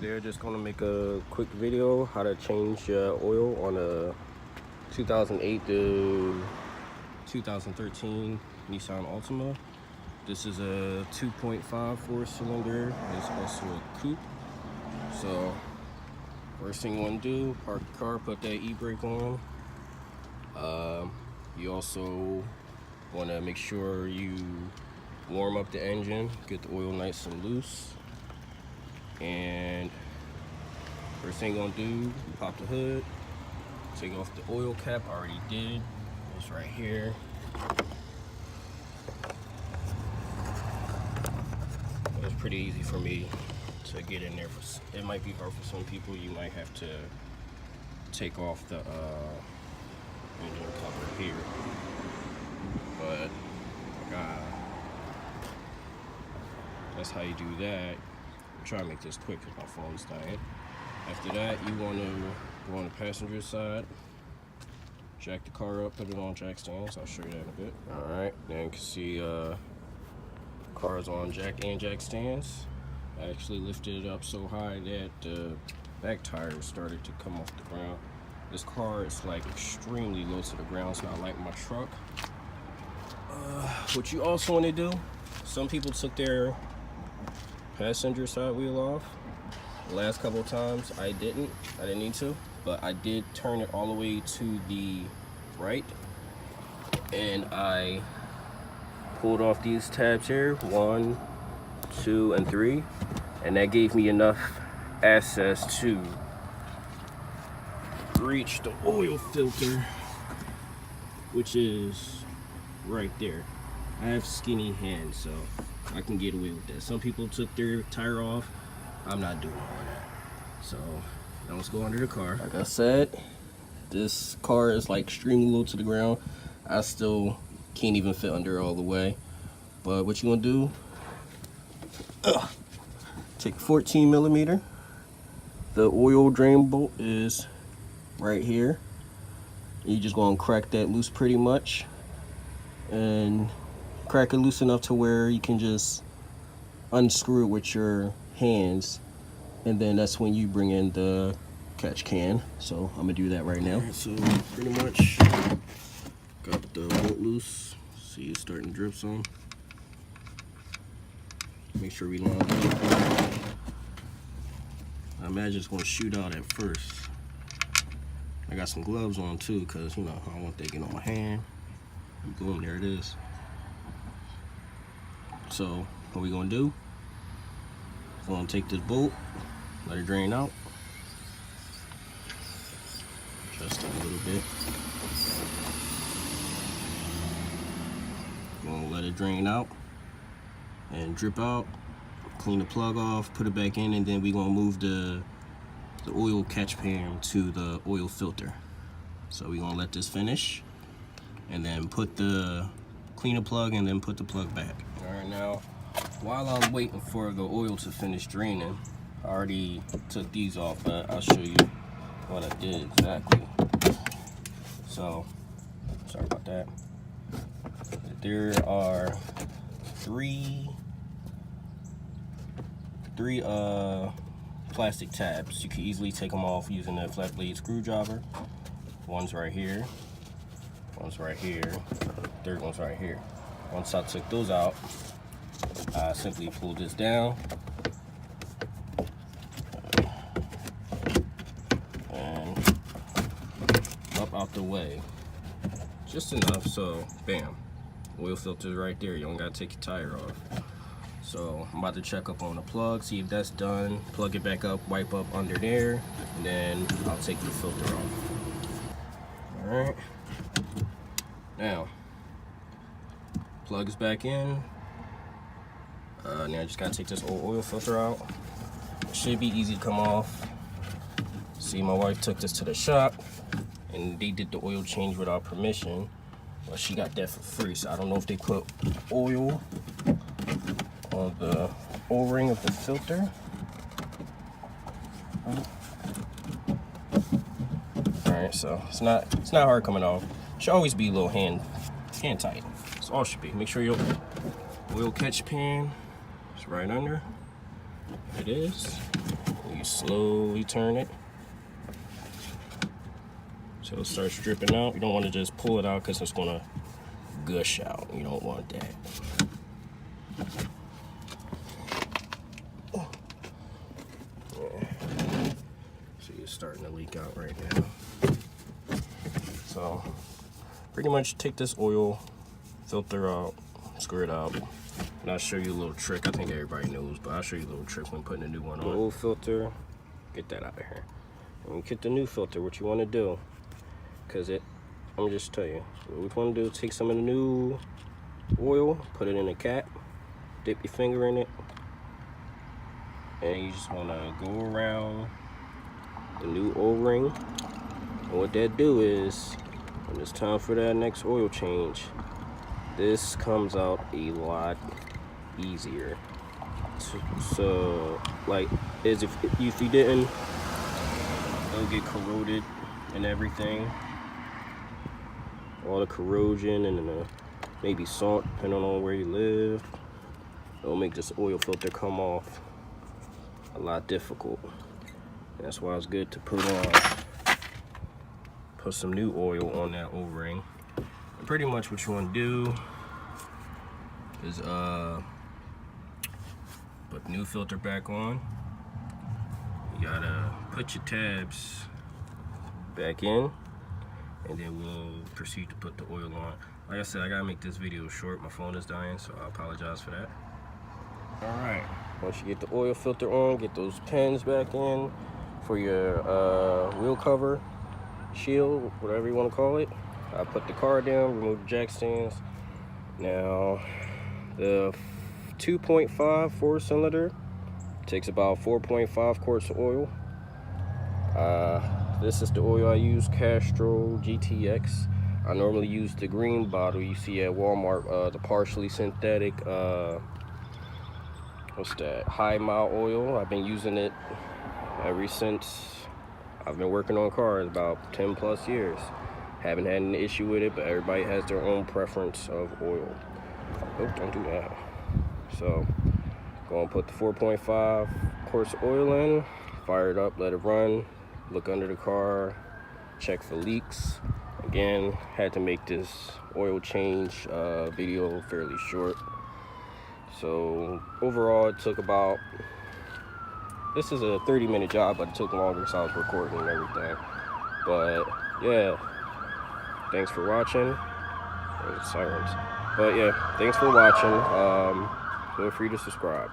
there, just gonna make a quick video how to change oil on a 2008 to 2013 Nissan Altima. This is a 2.5 4-cylinder. It's also a coupe. So first thing you want to do, park the car, put that e-brake on. You also want to make sure you warm up the engine, get the oil nice and loose. And first thing you're gonna do, pop the hood, take off the oil cap. I already did. It's right here. It was pretty easy for me to get in there. It might be hard for some people. You might have to take off the engine cover here, but that's how you do that. I'm trying to make this quick because my phone's dying. After that, you want to go on the passenger side, jack the car up, put it on jack stands. I'll show you that in a bit. All right, then you can see car's on jack and jack stands. I actually lifted it up so high that the back tire started to come off the ground. This car is like extremely low to the ground. It's not like my truck. What you also want to do, some people took their passenger side wheel off. The last couple of times I didn't need to, but I did turn it all the way to the right, and I pulled off these tabs here, 1, 2, and 3, and that gave me enough access to reach the oil filter, which is right there. I have skinny hands, so I can get away with that. Some people took their tire off. I'm not doing all that. So now let's go under the car. Like I said, this car is like extremely low to the ground. I still can't even fit under all the way. But what you gonna do? Take 14 millimeter. The oil drain bolt is right here. You just gonna crack that loose pretty much, and crack it loose enough to where you can just unscrew it with your hands, and then that's when you bring in the catch can. So I'm gonna do that right now. So pretty much got the bolt loose. See it's starting to drip some. Make sure we line up. I imagine it's gonna shoot out at first. I got some gloves on too, because you know I don't want that getting on my hand. Boom, there it is. So what we gonna do? We're gonna take this bolt, let it drain out. Just a little bit. Gonna let it drain out and drip out. Clean the plug off, put it back in, and then we're gonna move the oil catch pan to the oil filter. So we're gonna let this finish, and then clean the plug, and then put the plug back. All right, now while I'm waiting for the oil to finish draining, I already took these off, but I'll show you what I did exactly. So sorry about that. There are three plastic tabs. You can easily take them off using a flat blade screwdriver. One's right here, one's right here, third one's right here. Once I took those out, I simply pulled this down and up out the way, just enough so bam, oil filter right there. You don't gotta take your tire off. So I'm about to check up on the plug, see if that's done, plug it back up, wipe up under there, and then I'll take the filter off. All right, now plug is back in. Now I just gotta take this old oil filter out. It should be easy to come off. See, my wife took this to the shop and they did the oil change without permission, but she got that for free. So I don't know if they put oil on the O-ring of the filter. All right, so it's not hard coming off. Should always be a little hand tight. That's all it should be. Make sure your oil catch pan is right under. It is. You slowly turn it so it starts dripping out. You don't want to just pull it out because it's going to gush out. You don't want that. See, it's starting to leak out right now. So pretty much take this oil filter out, screw it out, and I'll show you a little trick. I think everybody knows, but I'll show you a little trick when putting a new one on. The old filter, get that out of here. When you get the new filter, what you want to do, because I'm gonna just tell you, what you want to do is take some of the new oil, put it in a cap, dip your finger in it, and you just want to go around the new O-ring. And what that do is, when it's time for that next oil change, this comes out a lot easier. So like, as if you didn't, it'll get corroded and everything. All the corrosion and maybe salt, depending on where you live, it'll make this oil filter come off a lot difficult. And that's why it's good to put some new oil on that O-ring. And pretty much what you want to do is put the new filter back on. You gotta put your tabs back in, and then we'll proceed to put the oil on. Like I said, I gotta make this video short. My phone is dying, so I apologize for that. All right, once you get the oil filter on, get those pins back in for your wheel cover, shield, whatever you want to call it. I put the car down, remove the jack stands. Now, the 2.5 4-cylinder takes about 4.5 quarts of oil. This is the oil I use, Castrol GTX. I normally use the green bottle you see at Walmart, the partially synthetic, what's that, high mile oil. I've been using it ever since I've been working on cars, about 10 plus years. Haven't had an issue with it, but everybody has their own preference of oil. Oh, don't do that. So, go and put the 4.5 quarts of oil in, fire it up, let it run, look under the car, check for leaks. Again, had to make this oil change video fairly short. So, overall, it took about, this is a 30-minute job, but it took longer because I was recording and everything. But, yeah, thanks for watching. There's sirens. But, yeah, thanks for watching. Feel free to subscribe.